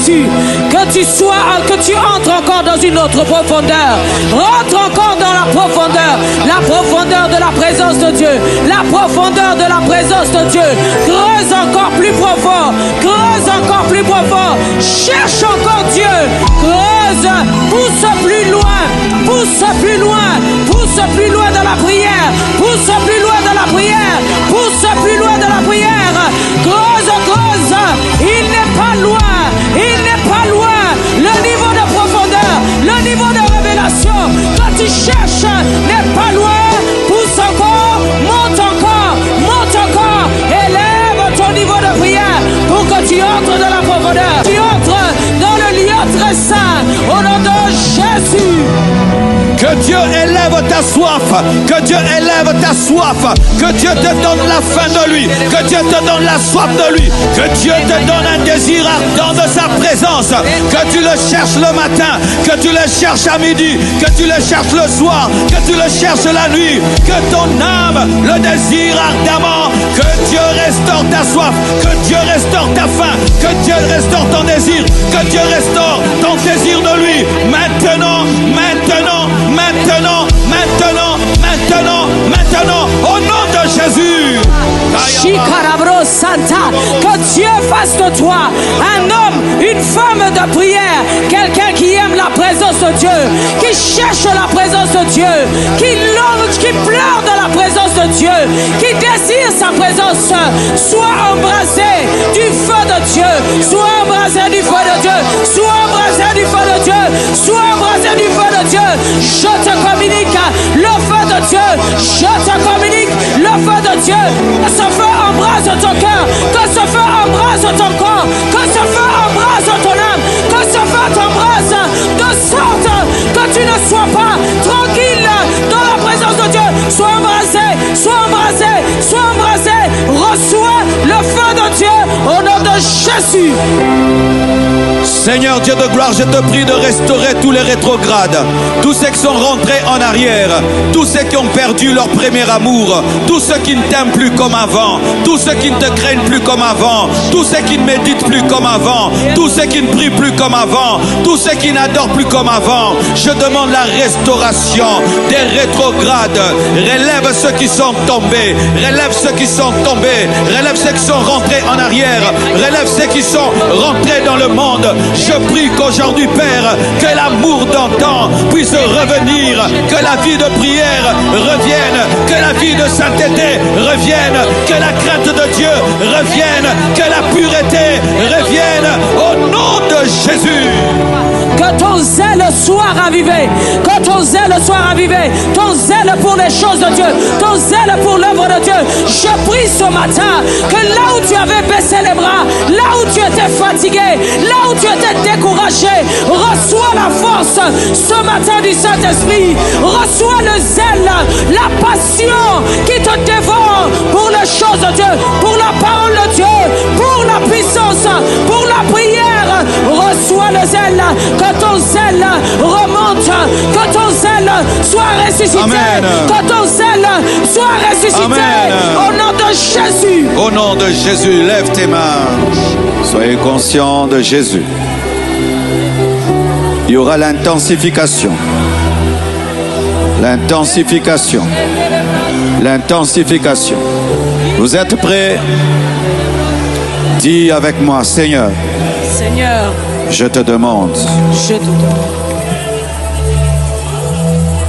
Jésus, que tu entres encore dans une autre profondeur. Rentre encore dans la profondeur de la présence de Dieu, la profondeur de la présence de Dieu. Creuse encore plus profond, creuse encore plus profond. Cherche encore Dieu, creuse, pousse plus loin, pousse plus loin, pousse plus loin dans la prière, pousse plus loin dans la prière, pousse plus loin dans la prière. Creuse, creuse, il n'est pas loin, il n'est pas loin. Le niveau de profondeur, le niveau de révélation que tu cherches n'est pas loin. Pousse encore, monte encore, monte encore. Élève ton niveau de prière pour que tu entres dans la profondeur. Tu entres dans le lieu très saint au nom de Jésus. Que Dieu élève ta soif, que Dieu élève ta soif, que Dieu te donne la faim de lui, que Dieu te donne la soif de lui, que Dieu te donne un désir ardent de sa présence, que tu le cherches le matin, que tu le cherches à midi, que tu le cherches le soir, que tu le cherches la nuit, que ton âme le désire ardemment, que Dieu restaure ta soif, que Dieu restaure ta faim, que Dieu restaure ton désir, que Dieu restaure ton désir de lui, maintenant, maintenant, maintenant, maintenant, maintenant, maintenant, au nom de Jésus. Chikarabro Santa, que Dieu fasse de toi un homme, une femme de prière, quelqu'un qui aime la présence de Dieu, qui cherche la présence de Dieu, qui pleure dans la présence de Dieu, qui désire sa présence. Sois embrasé du feu de Dieu, sois embrasé du feu de Dieu, sois embrasé du feu de Dieu, sois embrasé du feu de Dieu. Je te communique le feu de Dieu, je te communique le feu de Dieu. Que ce feu embrase ton cœur, que ce feu embrase ton corps, que ce feu embrase ton âme, que ce feu t'embrase de sorte que tu ne sois pas tranquille dans la présence de Dieu. Sois embrasé, sois embrasé, sois embrasé. Reçois le feu de Dieu au nom de Jésus. Seigneur Dieu de gloire, je te prie de restaurer tous les rétrogrades, tous ceux qui sont rentrés en arrière, tous ceux qui ont perdu leur premier amour, tous ceux qui ne t'aiment plus comme avant, tous ceux qui ne te craignent plus comme avant, tous ceux qui ne méditent plus comme avant, tous ceux qui ne prient plus comme avant, tous ceux qui n'adorent plus comme avant. Je demande la restauration des rétrogrades. Relève ceux qui sont tombés, relève ceux qui sont tombés, relève ceux qui sont rentrés en arrière, relève ceux qui sont rentrés dans le monde. Je prie qu'aujourd'hui, Père, que l'amour d'antan puisse revenir, que la vie de prière revienne, que la vie de sainteté revienne, que la crainte de Dieu revienne, que la pureté revienne, au nom de Jésus. Que ton zèle soit ravivé, que ton zèle soit ravivé, ton zèle pour les choses de Dieu, ton zèle pour l'œuvre de Dieu. Je prie ce matin que là où tu avais baissé les bras, là où tu étais fatigué, là où tu étais découragé, reçois la force ce matin du Saint-Esprit, reçois le zèle, la passion qui te dévore pour les choses de Dieu, pour la parole de Dieu, pour la puissance, pour la prière. Reçois le zèle, que ton zèle remonte, que ton zèle soit ressuscité. Amen. Que ton zèle soit ressuscité. Amen. Au nom de Jésus. Au nom de Jésus, lève tes mains. Soyez conscients de Jésus. Il y aura l'intensification. L'intensification. L'intensification. Vous êtes prêts? Dis avec moi, Seigneur. Seigneur, je te demande. Je te demande.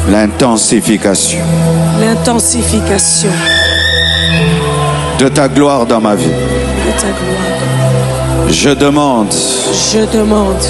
L'intensification. L'intensification. De ta gloire dans ma vie. De ta gloire. Je demande. Je demande.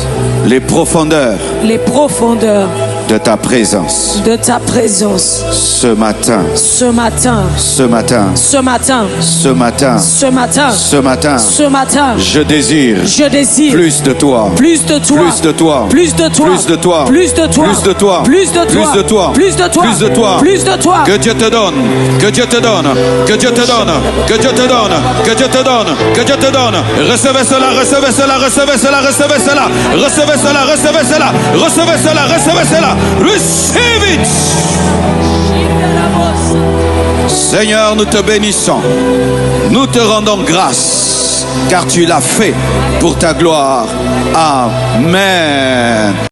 Les profondeurs. Les profondeurs. De ta présence. De ta présence. Ce matin. Ce matin. Ce matin. Ce matin. Ce matin. Ce matin. Ce matin. Ce matin. Je désire. Je désire. Plus de toi. Plus de toi. Plus de toi. Plus de toi. Plus de toi. Plus de toi. Plus de toi. Plus de toi. Plus de toi. Plus de toi. Plus de toi. Plus de toi. Que Dieu te donne. Que Dieu te donne. Que Dieu te donne. Que Dieu te donne. Que Dieu te donne. Que Dieu te donne. Recevez cela. Recevez cela. Recevez cela. Recevez cela. Recevez cela. Recevez cela. Recevez cela. Recevez cela. Receive it. Seigneur, nous te bénissons. Nous te rendons grâce. car tu l'as fait pour ta gloire. Amen.